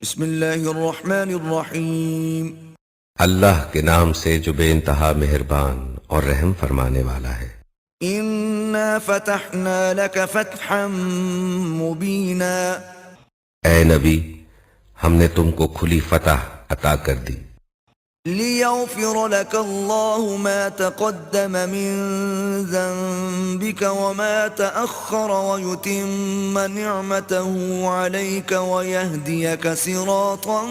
بسم اللہ الرحمن الرحیم۔ اللہ کے نام سے جو بے انتہا مہربان اور رحم فرمانے والا ہے۔ انا فتحنا لك فتحا مبینا۔ اے نبی، ہم نے تم کو کھلی فتح عطا کر دی، لیغفر لك اللہ ما تقدم من ذنبك وما تأخر ويتم نعمته عليك ويهديك صراطا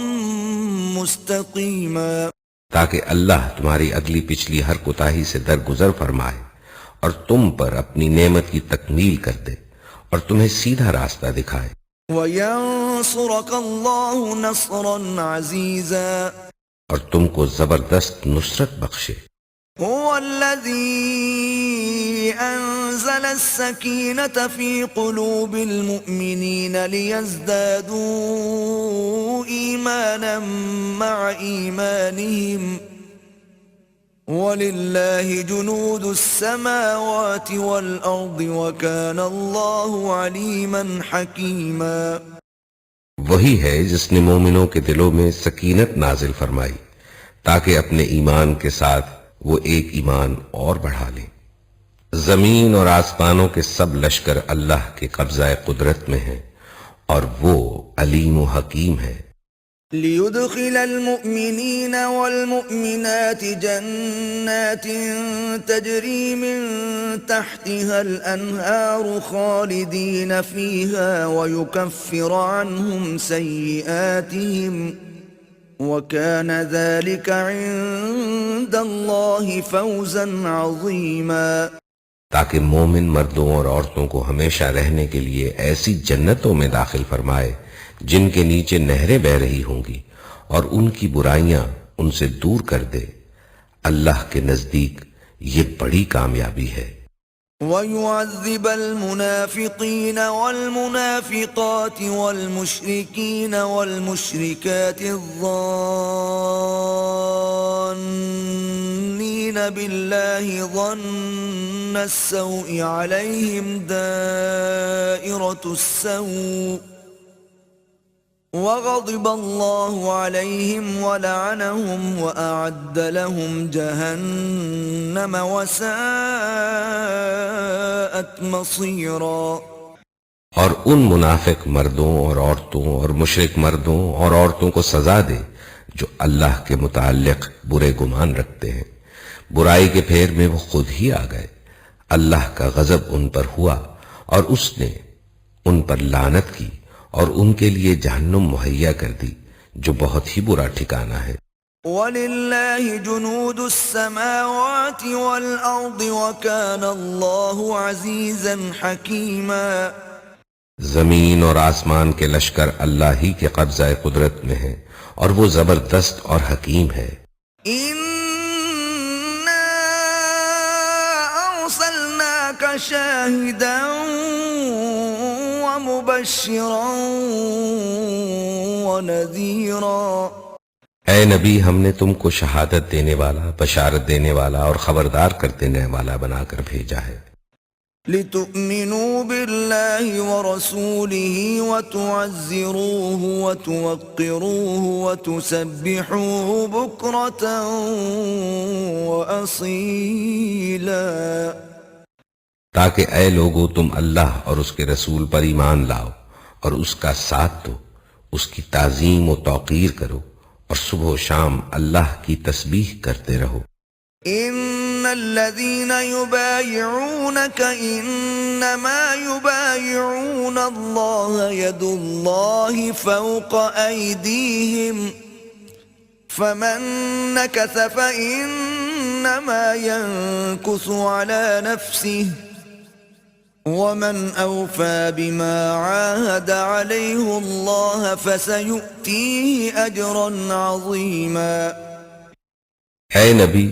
مستقیما۔ تاکہ اللہ تمہاری اگلی پچھلی ہر کوتاہی سے درگزر فرمائے اور تم پر اپنی نعمت کی تکمیل کر دے اور تمہیں سیدھا راستہ دکھائے، وَيَنصُرَكَ اللَّهُ نَصْرًا عَزِيزًا۔ اور تم کو زبردست نصرت بخشے۔ هُوَ الَّذِي أَنزَلَ السَّكِينَةَ فِي قُلُوبِ الْمُؤْمِنِينَ لِيَزْدَادُوا إِيمَانًا مَعَ إِيمَانِهِمْ وَلِلَّهِ جُنُودُ السَّمَاوَاتِ وَالْأَرْضِ وَكَانَ اللَّهُ عَلِيمًا حَكِيمًا۔ وہی ہے جس نے مومنوں کے دلوں میں سکینت نازل فرمائی تاکہ اپنے ایمان کے ساتھ وہ ایک ایمان اور بڑھا لیں۔ زمین اور آسمانوں کے سب لشکر اللہ کے قبضہ قدرت میں ہیں اور وہ علیم و حکیم ہے۔ لِيُدْخِلَ الْمُؤْمِنِينَ وَالْمُؤْمِنَاتِ جَنَّاتٍ تَجْرِي مِن تَحْتِهَا الْأَنْهَارُ خَالِدِينَ فِيهَا وَيُكَفِّرَ عَنْهُمْ سَيِّئَاتِهِمْ وَكَانَ ذَلِكَ عِندَ اللَّهِ فَوْزًا عَظِيمًا۔ تاکہ مومن مردوں اور عورتوں کو ہمیشہ رہنے کے لیے ایسی جنتوں میں داخل فرمائے جن کے نیچے نہریں بہہ رہی ہوں گی اور ان کی برائیاں ان سے دور کر دے۔ اللہ کے نزدیک یہ بڑی کامیابی ہے۔ وَيُعَذِّبَ الْمُنَافِقِينَ وَالْمُنَافِقَاتِ وَالْمُشْرِكِينَ وَالْمُشْرِكَاتِ الظَّانِّينَ بِاللَّهِ ظَنَّ السَّوْءِ عَلَيْهِمْ دَائِرَةُ السَّوْءِ وَغَضِبَ اللَّهُ عَلَيْهِمْ وَلَعَنَهُمْ وَأَعَدَّ لَهُمْ جَهَنَّمَ وَسَاءَتْ مَصِيرًا۔ اور ان منافق مردوں اور عورتوں اور مشرک مردوں اور عورتوں کو سزا دے جو اللہ کے متعلق برے گمان رکھتے ہیں، برائی کے پھیر میں وہ خود ہی آ گئے۔ اللہ کا غضب ان پر ہوا اور اس نے ان پر لعنت کی اور ان کے لیے جہنم مہیا کر دی جو بہت ہی برا ٹھکانہ ہے۔ وَلِلَّهِ جُنُودُ السَّمَاوَاتِ وَالْأَرْضِ وَكَانَ اللَّهُ عَزِيزًا حَكِيمًا۔ زمین اور آسمان کے لشکر اللہ ہی کے قبضہ قدرت میں ہیں اور وہ زبردست اور حکیم ہے۔ إِنَّا أَرْسَلْنَاكَ شَاهِدًا وَمُبَشِّرًا وَنَذِيرًا۔ اے نبی، ہم نے تم کو شہادت دینے والا، بشارت دینے والا اور خبردار کر دینے والا بنا کر بھیجا ہے، لِتُؤْمِنُوا بِاللَّهِ وَرَسُولِهِ وَتُعَزِّرُوهُ وَتُوَقِّرُوهُ وَتُسَبِّحُوهُ بُكْرَةً وَأَصِيلًا۔ تاکہ اے لوگو تم اللہ اور اس کے رسول پر ایمان لاؤ اور اس کا ساتھ دو، اس کی تعظیم و توقیر کرو اور صبح و شام اللہ کی تسبیح کرتے رہو۔ ان الذين يبايعونك انما يبايعون الله يد الله فوق ايديهم فمن نكث فانما ينكث على نفسه ومن اوفى بما عاهد عليه الله فسيؤتيه اجرا عظيما۔ اے نبی،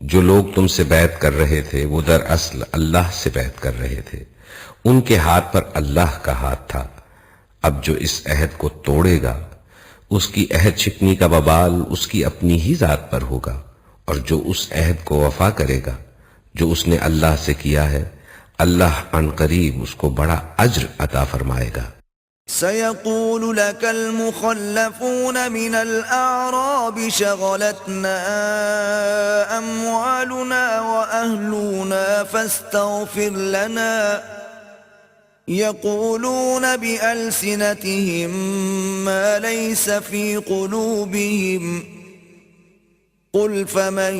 جو لوگ تم سے بیعت کر رہے تھے وہ دراصل اللہ سے بیعت کر رہے تھے، ان کے ہاتھ پر اللہ کا ہاتھ تھا۔ اب جو اس عہد کو توڑے گا اس کی عہد شکنی کا وبال اس کی اپنی ہی ذات پر ہوگا، اور جو اس عہد کو وفا کرے گا جو اس نے اللہ سے کیا ہے، اللہ عن قریب اس کو بڑا اجر عطا فرمائے گا۔ سيقول لك المخلفون من الأعراب شغلتنا أموالنا وأهلنا فاستغفر لنا يقولون بألسنتهم ما ليس في قلوبهم قل فمن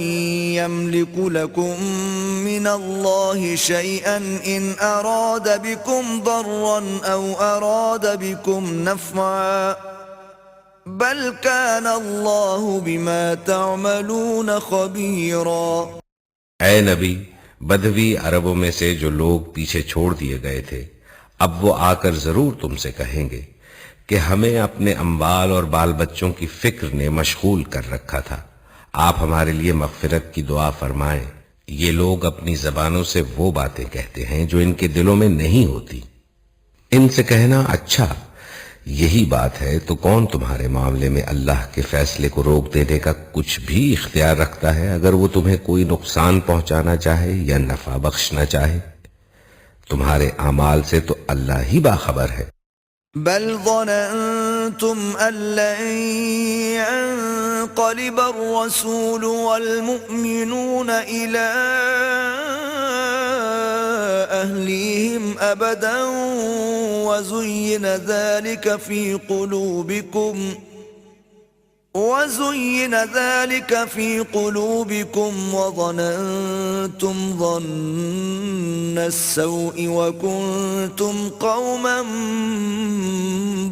يملك لكم من الله شيئا إن أراد بكم ضرا أو أراد بكم نفعا بل كان الله بما تعملون خبيرا. اے نبی، بدوی عربوں میں سے جو لوگ پیچھے چھوڑ دیے گئے تھے اب وہ آ کر ضرور تم سے کہیں گے کہ ہمیں اپنے اموال اور بال بچوں کی فکر نے مشغول کر رکھا تھا، آپ ہمارے لیے مغفرت کی دعا فرمائیں. یہ لوگ اپنی زبانوں سے وہ باتیں کہتے ہیں جو ان کے دلوں میں نہیں ہوتی. ان سے کہنا اچھا یہی بات ہے تو کون تمہارے معاملے میں اللہ کے فیصلے کو روک دینے کا کچھ بھی اختیار رکھتا ہے اگر وہ تمہیں کوئی نقصان پہنچانا چاہے یا نفع بخشنا چاہے؟ تمہارے اعمال سے تو اللہ ہی باخبر ہے. بل ظننتم أن لن ينقلب الرسول والمؤمنون إلى أهليهم أبدا وزين ذلك في قلوبكم وظننتم ظن السوء وكنتم قوما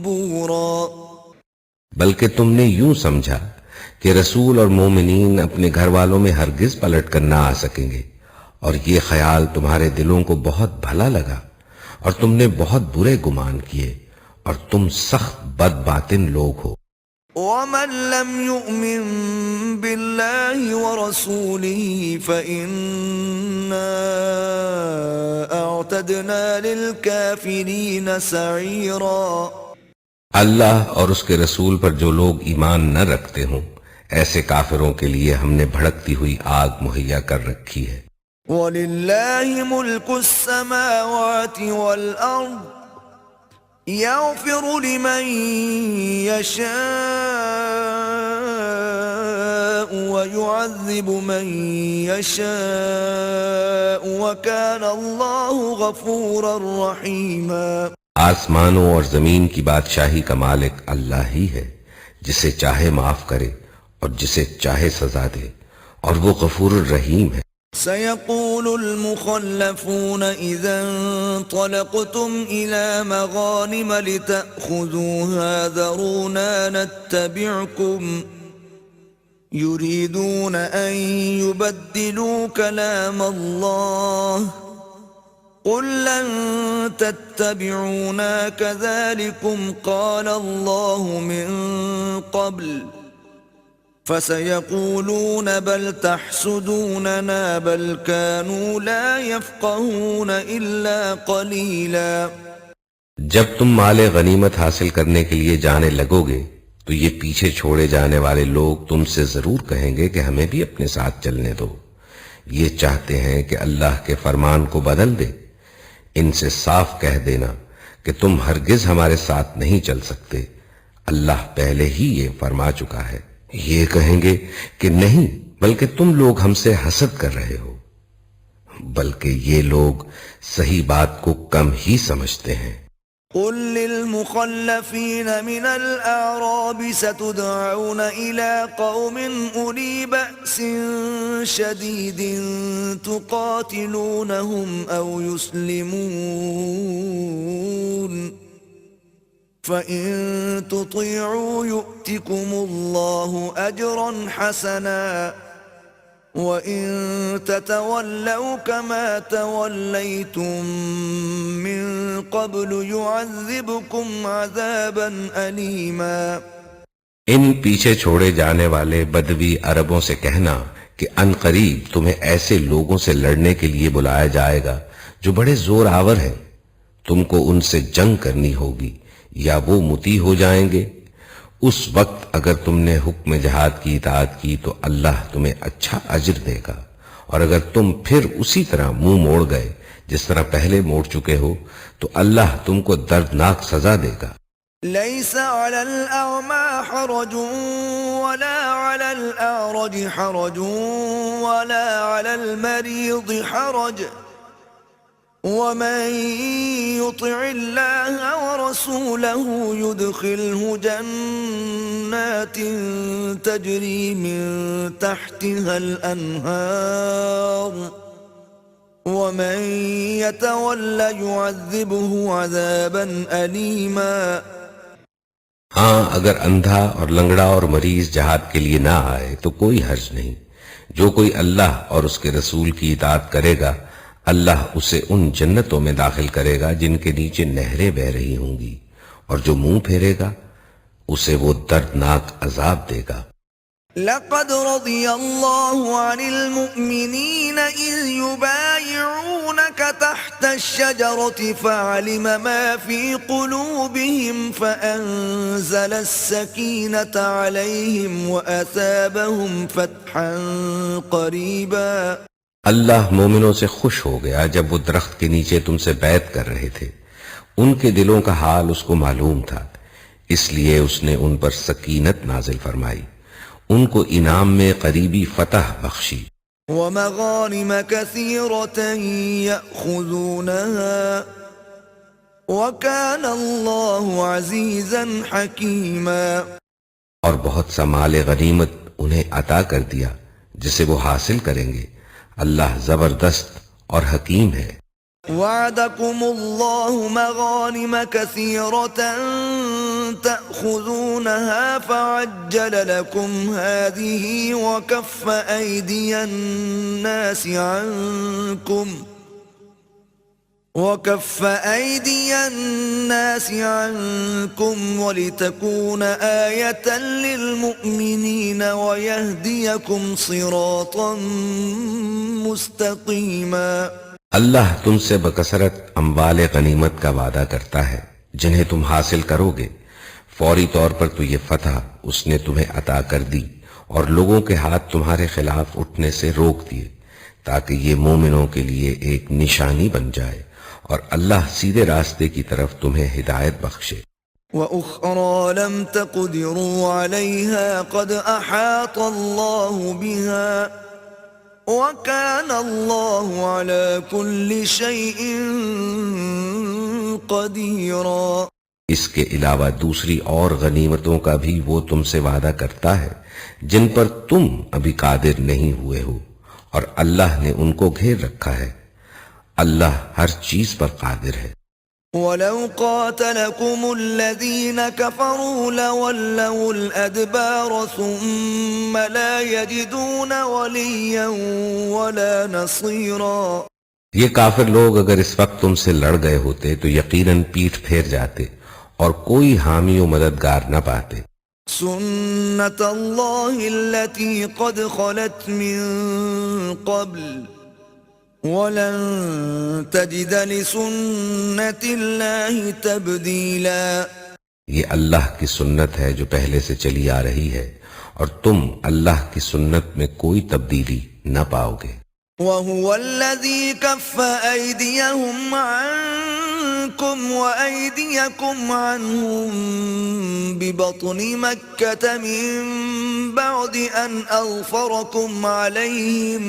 بورا. بلکہ تم نے یوں سمجھا کہ رسول اور مومنین اپنے گھر والوں میں ہرگز پلٹ کر نہ آ سکیں گے، اور یہ خیال تمہارے دلوں کو بہت بھلا لگا اور تم نے بہت برے گمان کیے اور تم سخت بد باطن لوگ ہو. ومن لم يؤمن بالله ورسوله فإنا أعتدنا للكافرين سعيرا. اللہ اور اس کے رسول پر جو لوگ ایمان نہ رکھتے ہوں ایسے کافروں کے لیے ہم نے بھڑکتی ہوئی آگ مہیا کر رکھی ہے. وَلِلَّهِ مُلْكُ السَّمَاوَاتِ وَالْأَرْضِ يغفر لمن يشاء ويعذب من يشاء وكان الله غفورا رحيما. آسمانوں اور زمین کی بادشاہی کا مالک اللہ ہی ہے، جسے چاہے معاف کرے اور جسے چاہے سزا دے، اور وہ غفور الرحیم ہے. سيقول المخلفون إذا انطلقتم إلى مغانم لتأخذوها ذرونا نتبعكم يريدون أن يبدلوا كلام الله قل لن تتبعونا كذلكم قال الله من قبل فَسَيَقُولُونَ بَلْ تَحْسُدُونَنَا بَلْ كَانُوا لَا يَفْقَهُونَ إِلَّا قَلِيلًا. جب تم مال غنیمت حاصل کرنے کے لیے جانے لگو گے تو یہ پیچھے چھوڑے جانے والے لوگ تم سے ضرور کہیں گے کہ ہمیں بھی اپنے ساتھ چلنے دو. یہ چاہتے ہیں کہ اللہ کے فرمان کو بدل دے. ان سے صاف کہہ دینا کہ تم ہرگز ہمارے ساتھ نہیں چل سکتے، اللہ پہلے ہی یہ فرما چکا ہے. یہ کہیں گے کہ نہیں، بلکہ تم لوگ ہم سے حسد کر رہے ہو، بلکہ یہ لوگ صحیح بات کو کم ہی سمجھتے ہیں. قل للمخلفين من الأعراب ستدعون إلى قوم أولي بأس شديد تقاتلونهم أو يسلمون فَإِن تُطِيعُوا يُؤْتِكُمُ اللَّهُ أَجْرًا حَسَنًا وَإِن تَتَوَلَّوْا كَمَا تَوَلَّيْتُم مِّن قَبْلُ يُعَذِّبْكُمْ عَذَابًا أَلِيمًا. ان پیچھے چھوڑے جانے والے بدوی عربوں سے کہنا کہ ان قریب تمہیں ایسے لوگوں سے لڑنے کے لیے بلایا جائے گا جو بڑے زور آور ہیں، تم کو ان سے جنگ کرنی ہوگی یا وہ مطیع ہو جائیں گے. اس وقت اگر تم نے حکم جہاد کی اطاعت کی تو اللہ تمہیں اچھا اجر دے گا، اور اگر تم پھر اسی طرح منہ موڑ گئے جس طرح پہلے موڑ چکے ہو تو اللہ تم کو دردناک سزا دے گا. ليس على الأعمى حرج ولا على الأعرج حرج ولا على المريض حرج ومن يطع الله ورسوله يدخله جنات تجري من تحتها الأنهار ومن يتولى يعذبه عذابا أليما. ہاں اگر اندھا اور لنگڑا اور مریض جہاد کے لیے نہ آئے تو کوئی حرج نہیں. جو کوئی اللہ اور اس کے رسول کی اطاعت کرے گا اللہ اسے ان جنتوں میں داخل کرے گا جن کے نیچے نہریں بہہ رہی ہوں گی، اور جو منہ پھیرے گا اسے وہ دردناک عذاب دے گا. لقد رضي الله عن المؤمنين إذ يبايعونك تحت الشجرة فعلم ما في قلوبهم فأنزل السكينة عليهم وأثابهم فتحا قريبا. اللہ مومنوں سے خوش ہو گیا جب وہ درخت کے نیچے تم سے بیعت کر رہے تھے. ان کے دلوں کا حال اس کو معلوم تھا، اس لیے اس نے ان پر سکینت نازل فرمائی، ان کو انعام میں قریبی فتح بخشی. ومغانم كثيرة يأخذونها وكان الله عزيزا حكيما. اور بہت سا مال غنیمت انہیں عطا کر دیا جسے وہ حاصل کریں گے. اللہ زبردست اور حکیم ہے. وعدكم الله مغانم كثيرة تأخذونها فعجل لكم هذه وكف أيدي الناس عنكم ولتكون آية للمؤمنين ويهديكم صراطا مستقيما. اللہ تم سے بکثرت اموال غنیمت کا وعدہ کرتا ہے جنہیں تم حاصل کرو گے. فوری طور پر تو یہ فتح اس نے تمہیں عطا کر دی اور لوگوں کے ہاتھ تمہارے خلاف اٹھنے سے روک دیے تاکہ یہ مومنوں کے لیے ایک نشانی بن جائے اور اللہ سیدھے راستے کی طرف تمہیں ہدایت بخشے. وَأُخْرَى لَمْ تَقْدِرُوا عَلَيْهَا قَدْ أَحَاطَ اللَّهُ بِهَا وَكَانَ اللَّهُ عَلَى كُلِّ شَيْءٍ قَدِيرًا. اس کے علاوہ دوسری اور غنیمتوں کا بھی وہ تم سے وعدہ کرتا ہے جن پر تم ابھی قادر نہیں ہوئے ہو، اور اللہ نے ان کو گھیر رکھا ہے. اللہ ہر چیز پر قادر ہے. وَلَوْ قَاتَلَكُمُ الَّذِينَ كَفَرُوا لَوَلَّوُا الْأَدْبَارَ ثُمَّ لَا يَجِدُونَ وَلِيًّا وَلَا نَصِيرًا. یہ کافر لوگ اگر اس وقت تم سے لڑ گئے ہوتے تو یقیناً پیٹھ پھیر جاتے اور کوئی حامی و مددگار نہ پاتے. سُنَّةَ اللَّهِ الَّتِي قَدْ خَلَتْ مِن قَبْلُ وَلَن تَجِدَ لِسُنَّةِ اللَّهِ تَبْدِيلًا. یہ اللہ کی سنت ہے جو پہلے سے چلی آ رہی ہے اور تم اللہ کی سنت میں کوئی تبدیلی نہ پاؤ گے. وَهُوَ الَّذِي كَفَّ أَيْدِيَهُمْ عَنكُمْ وَأَيْدِيَكُمْ عَنْهُمْ بِبَطْنِ مَكَّةَ مِن بَعْدِ أَنْ أَظْفَرَكُمْ عَلَيْهِمْ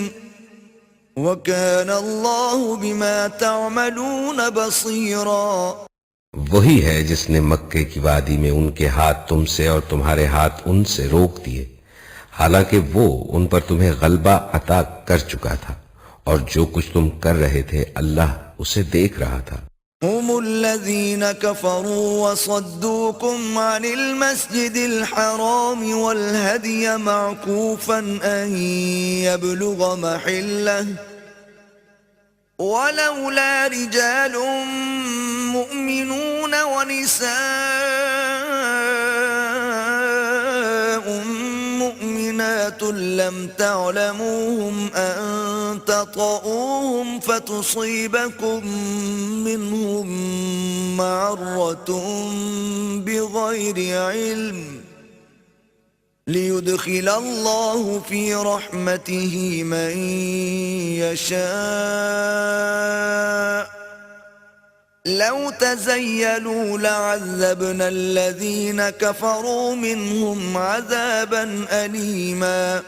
وَكَانَ اللَّهُ بِمَا تَعْمَلُونَ بَصِيرًا. وہی ہے جس نے مکے کی وادی میں ان کے ہاتھ تم سے اور تمہارے ہاتھ ان سے روک دیے، حالانکہ وہ ان پر تمہیں غلبہ عطا کر چکا تھا، اور جو کچھ تم کر رہے تھے اللہ اسے دیکھ رہا تھا. هم الذين كفروا وصدوكم عن المسجد الحرام والهدي معكوفا أن يبلغ محله ولولا رجال مؤمنون ونساء مؤمنات لم تعلموهم أن تطؤوهم فتصيبكم منهم معرة بغير علم ليدخل الله في رحمته من يشاء لو تزيلوا لعذبنا الذين كفروا منهم عذابا أليما.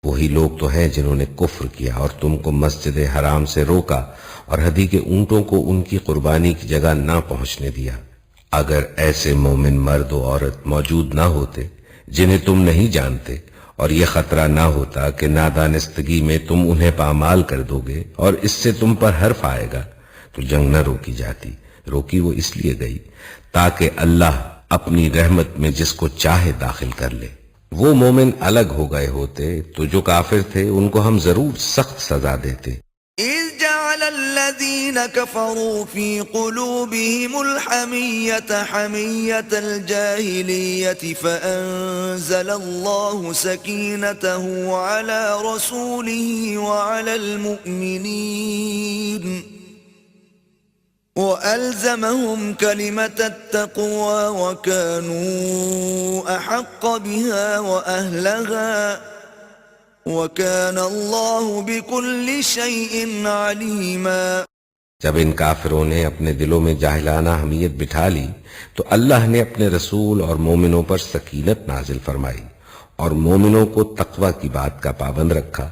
وہی لوگ تو ہیں جنہوں نے کفر کیا اور تم کو مسجد حرام سے روکا اور ہدی کے اونٹوں کو ان کی قربانی کی جگہ نہ پہنچنے دیا. اگر ایسے مومن مرد و عورت موجود نہ ہوتے جنہیں تم نہیں جانتے اور یہ خطرہ نہ ہوتا کہ نادانستگی میں تم انہیں پامال کر دو گے اور اس سے تم پر حرف آئے گا تو جنگ نہ روکی جاتی. روکی وہ اس لیے گئی تاکہ اللہ اپنی رحمت میں جس کو چاہے داخل کر لے. وہ مومن الگ ہو گئے ہوتے تو جو کافر تھے ان کو ہم ضرور سخت سزا دیتے. إذ جعل الذين كفروا في قلوبهم الحمية حمية الجاهلية فأنزل الله سكينته على رسوله وعلى المؤمنين وألزمهم كلمة التقوى وكانوا أحق بها وأهلها وَكَانَ اللَّهُ بِكُلِّ شَيْءٍ عَلِيمًا. جب ان کافروں نے اپنے دلوں میں جاہلانہ حمیت بٹھا لی تو اللہ نے اپنے رسول اور مومنوں پر سکینت نازل فرمائی اور مومنوں کو تقوی کی بات کا پابند رکھا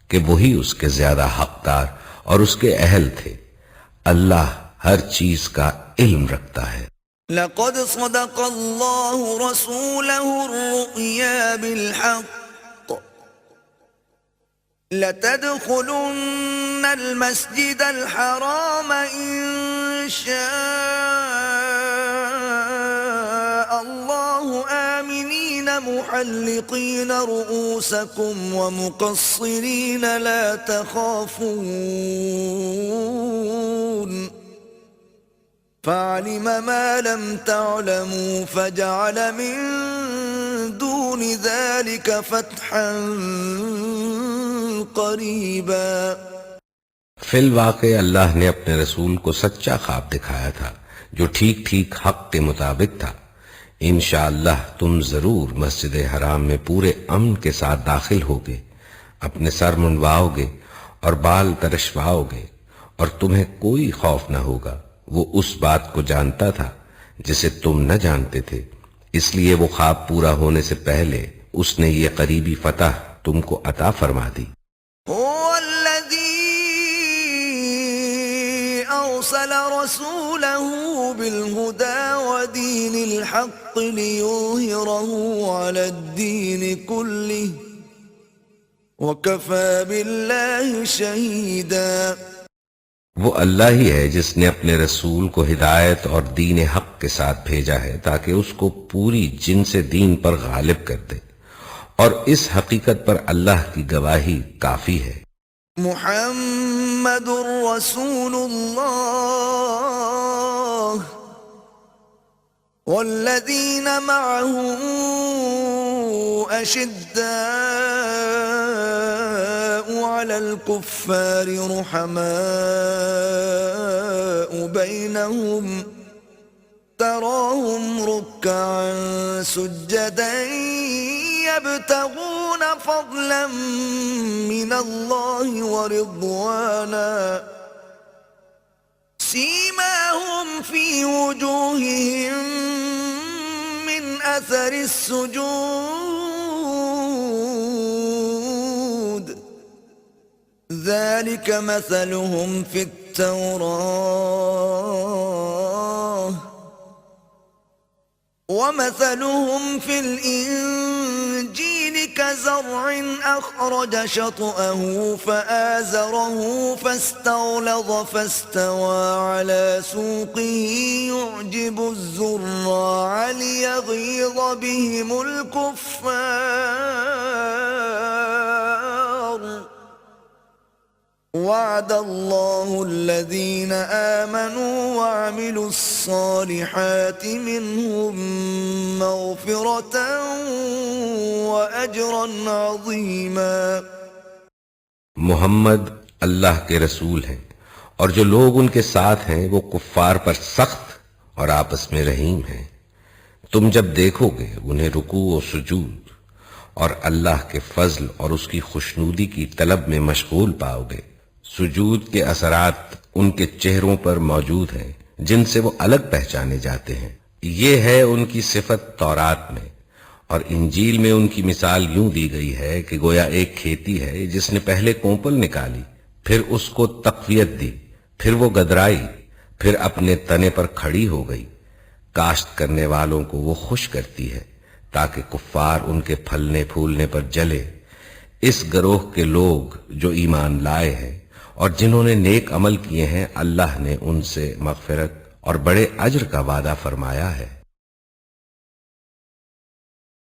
کہ وہی اس کے زیادہ حقدار اور اس کے اہل تھے. اللہ ہر چیز کا علم رکھتا ہے. لَقَدْ صَدَقَ اللَّهُ رَسُولَهُ الرُّؤْيَا بِالْحَقِّ لَتَدْخُلُنَّ الْمَسْجِدَ الْحَرَامَ إِن شَاءَ اللَّهُ آمِنِينَ مُحَلِّقِينَ رُؤُوسَكُمْ وَمُقَصِّرِينَ لَا تَخَافُونَ فَعَلِمَ مَا لَمْ تَعْلَمُوا فَجَعَلَ مِن دُونِ ذَلِكَ فَتْحًا قریبا. فی الواقع اللہ نے اپنے رسول کو سچا خواب دکھایا تھا جو ٹھیک ٹھیک حق کے مطابق تھا. انشاءاللہ تم ضرور مسجد حرام میں پورے امن کے ساتھ داخل ہوگے، اپنے سر منڈواؤ گے اور بال ترشواؤ گے اور تمہیں کوئی خوف نہ ہوگا. وہ اس بات کو جانتا تھا جسے تم نہ جانتے تھے، اس لیے وہ خواب پورا ہونے سے پہلے اس نے یہ قریبی فتح تم کو عطا فرما دی. هو الذي أرسل رسوله بالهدى ودين الحق ليظهره على الدين كله وكفى بالله شهيدا. وہ اللہ ہی ہے جس نے اپنے رسول کو ہدایت اور دین حق کے ساتھ بھیجا ہے تاکہ اس کو پوری جنس دین پر غالب کر دے، اور اس حقیقت پر اللہ کی گواہی کافی ہے. محمد رسول اللہ والذین معه اشداء علی الكفار رحماء بینهم تراهم ركعا سجدا يبتغون فضلا من الله ورضوانا سيماهم في وجوههم من أثر السجود ذلك مثلهم في التوراة ومثلهم في الإنجيل كزرع أخرج شطأه فآزره فاستغلظ فاستوى على سوقه يعجب الزراع ليغيظ بهم الكفار وعد الله الذين آمنوا وعملوا الصالحات منهم مغفرة وأجرا عظيما. محمد اللہ کے رسول ہیں اور جو لوگ ان کے ساتھ ہیں وہ کفار پر سخت اور آپس میں رحیم ہیں. تم جب دیکھو گے انہیں رکوع و سجود اور اللہ کے فضل اور اس کی خوشنودی کی طلب میں مشغول پاؤ گے. سجود کے اثرات ان کے چہروں پر موجود ہیں، جن سے وہ الگ پہچانے جاتے ہیں۔ یہ ہے ان کی صفت تورات میں، اور انجیل میں ان کی مثال یوں دی گئی ہے کہ گویا ایک کھیتی ہے جس نے پہلے کونپل نکالی، پھر اس کو تقویت دی، پھر وہ گدرائی، پھر اپنے تنے پر کھڑی ہو گئی۔ کاشت کرنے والوں کو وہ خوش کرتی ہے تاکہ کفار ان کے پھلنے پھولنے پر جلے۔ اس گروہ کے لوگ جو ایمان لائے ہیں اور جنہوں نے نیک عمل کیے ہیں، اللہ نے ان سے مغفرت اور بڑے اجر کا وعدہ فرمایا ہے۔